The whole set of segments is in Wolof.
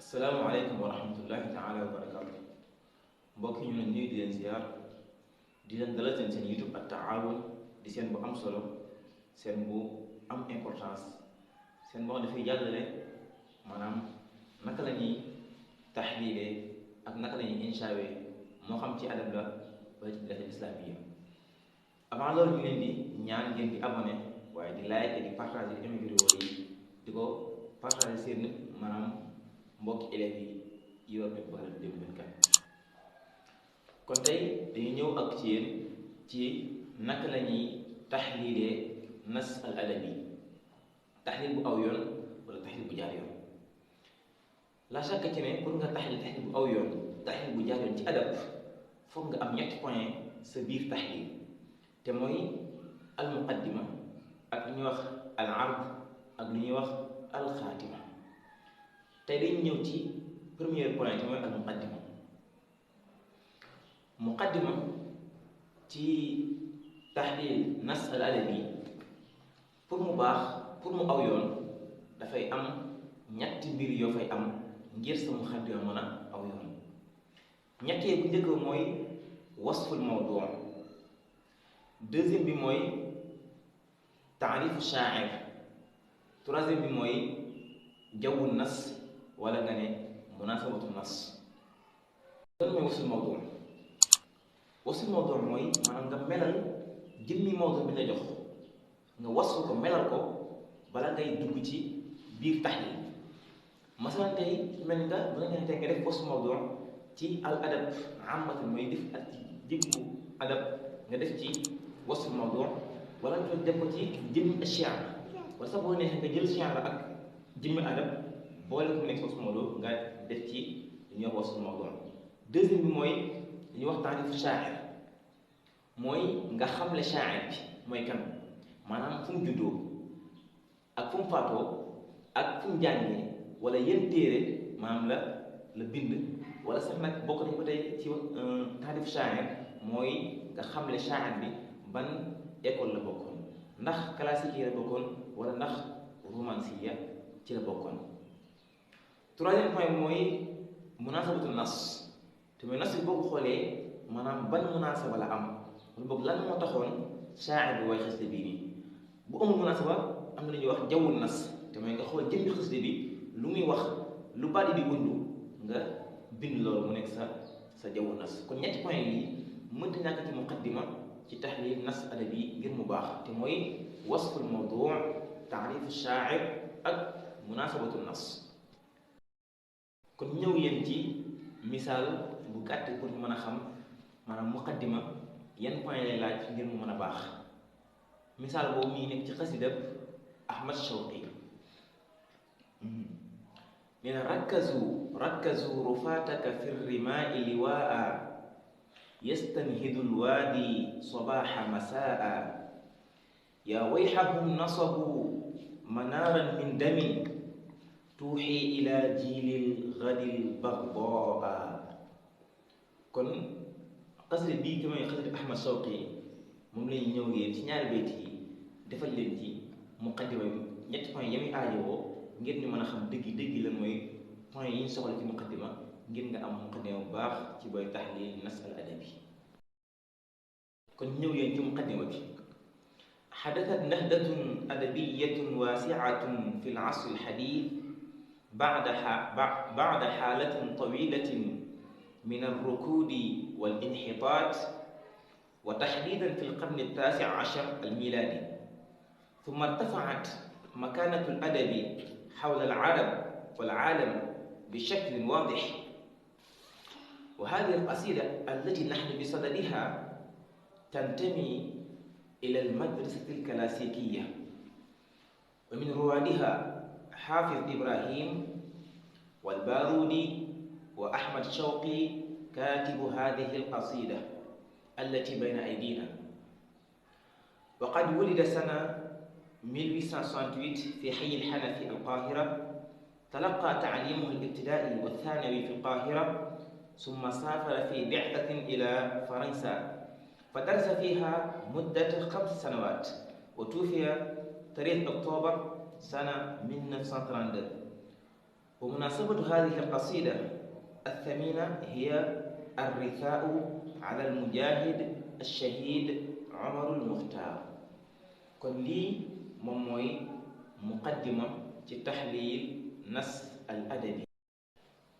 asalaamaaleykum wa rahmatullahi taala wa barakaatu mbokk yi ñu leen nuyu di leen ziar di leen dalal seen YouTube At Taawun di seen bu am solo seen bu am importance seen boo xam dafay jàllale maanaam naka la ñuy taxliilee ak naka la ñuy inshawee moo xam ci adab la wala ci def islamiyya. avant loolu ñu leen di ñaan ngeen di abonné waaye di like di partager aimé vidéo yi di ko partager seen maanaam mbokki élèves yi yor nañ bëgg 2024. kon tey dañuy ñëw ak ci yéen ci naka la ñuy taxliilee nas al adabi taxliil bu aw yoon wala taxliil bu jaar yoon. la chaque ci ne pour nga taxliil bu aw yoon taxliil bu jaar yoon ci adab foog nga am ñetti point sa biir taxliil te mooy al muqaddima ak lu ñuy wax al ard ak lu ñuy wax al xaatima. tey dañu ñëw ci premier point te mooy al muqaddima ci taxliil nas al adabi pour mu baax pour mu aw yoon dafay am ñetti mbir yoo fay am ngir sa muqaddima mën a aw yoon. ñettee bu njëkk mooy wasful mawdu, deuxième bi mooy taarifu shaa'ir, troisième bi mooy jawwu nas wala nga ne munasabatu nas. lan mooy wasul mawdu? wasul mawdu mooy maanaam nga melal jëmmi mawdu bi la jox nga wasfu ko melal ko bala ngay dugg ci biir taxliil. masalan tey mel nga bu la nga def wasul mawdu ci al adab amatan mooy def ak jëmmu adab nga def ci wasul mawdu, wala nga def ko ci jëmmi shi'r wala sax boo neexee nga jël shi'r ak jëmmi adab boole ko nekk wasul mawdu nga def ci li ñuy wax wasul mawdu. deuxième bi mooy li ñuy wax taarifu shaa'ir, mooy nga xamle shaa'ir bi mooy kan, maanaam fu mu juddoo ak fu mu faatoo ak fu mu jàngee wala yenn téere maanaam la bind, wala sax nag bokk nañ ko tey ci taarifu shaa'ir mooy nga xamle shaa'ir bi ban école la bokkoon, ndax classique yi la bokkoon wala ndax romanciya ci la bokkoon. troisième point mooy munasabatu nas, te mooy nas bi boo ko xoolee maanaam ban munasaba la am wala boog lan moo taxoon shaa'ir bi way xasida bii nii. bu amul munasaba am na lu ñuy wax jawwu nas, te mooy nga xool jëmmi xasida bi lu muy wax lu bari di undu nga bind loolu mu nekk sa jawwu nas. kon ñetti point yi mënta ñàkk ci muqaddima ci taxliil nas adabi ngir mu baax, te mooy wasful mawdu, taarifu shaa'ir ak munasabatu nas. kon ñëw yéen ci misaal bu gàtt pour ñu mën a xam maanaam muqaddima yan point lay laaj ngir mu mën a baax. misaal boobu mi nekk ci xasida Ahmad Shawqi nee na rakkazu rufaataka fi rimaai liwaa yastanhidu lwaadi sabaaxa masaa yaa wayxahum nasabu manaaran min damin tuuxi ila jiilil gadil bagdaa. kon xasida bii ki mooy xasida Ahmad Shawqi moom lañu ñëw ngeen ci ñaari bayt yi defal leen ci muqaddima ñetti point yi muy aajowoo ngir ñu mën a xam dëgg lan mooy point yi ñu soxla ci muqaddima ngir nga am muqaddima bu baax ci booy taxliil nas al adabi. kon ñëw yéen ci muqaddima bi. xadatat nahdatun adabiyatun waasiatun fi l asri al xadiis bacda xaalatin tawilatin min alrukudi wal inxitaat wa taxdiidan fi lqarni التاسع عشر الميلادي. ثم ارتفعت مكانة الأدب حول العرب والعالم بشكل واضح. وهذه القصيدة التي نحن بصددها تنتمي إلى المدرسة الكلاسيكية، ومن روادها حافظ إبراهيم والبارودي وأحمد شوقي كاتب هذه القصيدة التي بين أيدينا. وقد ولد سنة 1868 في حي الحنفي القاهرة. تلقى تعليمه الابتدائي والثانوي في القاهرة، ثم سافر في بعثة إلى فرنسا فدرس فيها مدة 5 سنوات، وتوفي تاريخ أكتوبر سنة 1932. ومناسبة هذه القصيدة الثمينة هي الرثاء على المجاهد الشهيد عمر المختار. kon lii moom mooy muqaddima ci taxliil nas al adabi.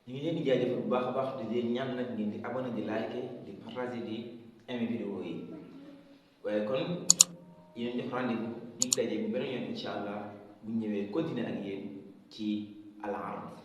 ñu ngi leen di jaajëfal bu baax a baax di leen ñaan nag ngeen di abonné di like di partager di aimer vidéo yi. waaye kon yéen jox rendez-vous dig daje bu beneen yoon incha allah bu ñëwee continuer ak yéen ci al arab.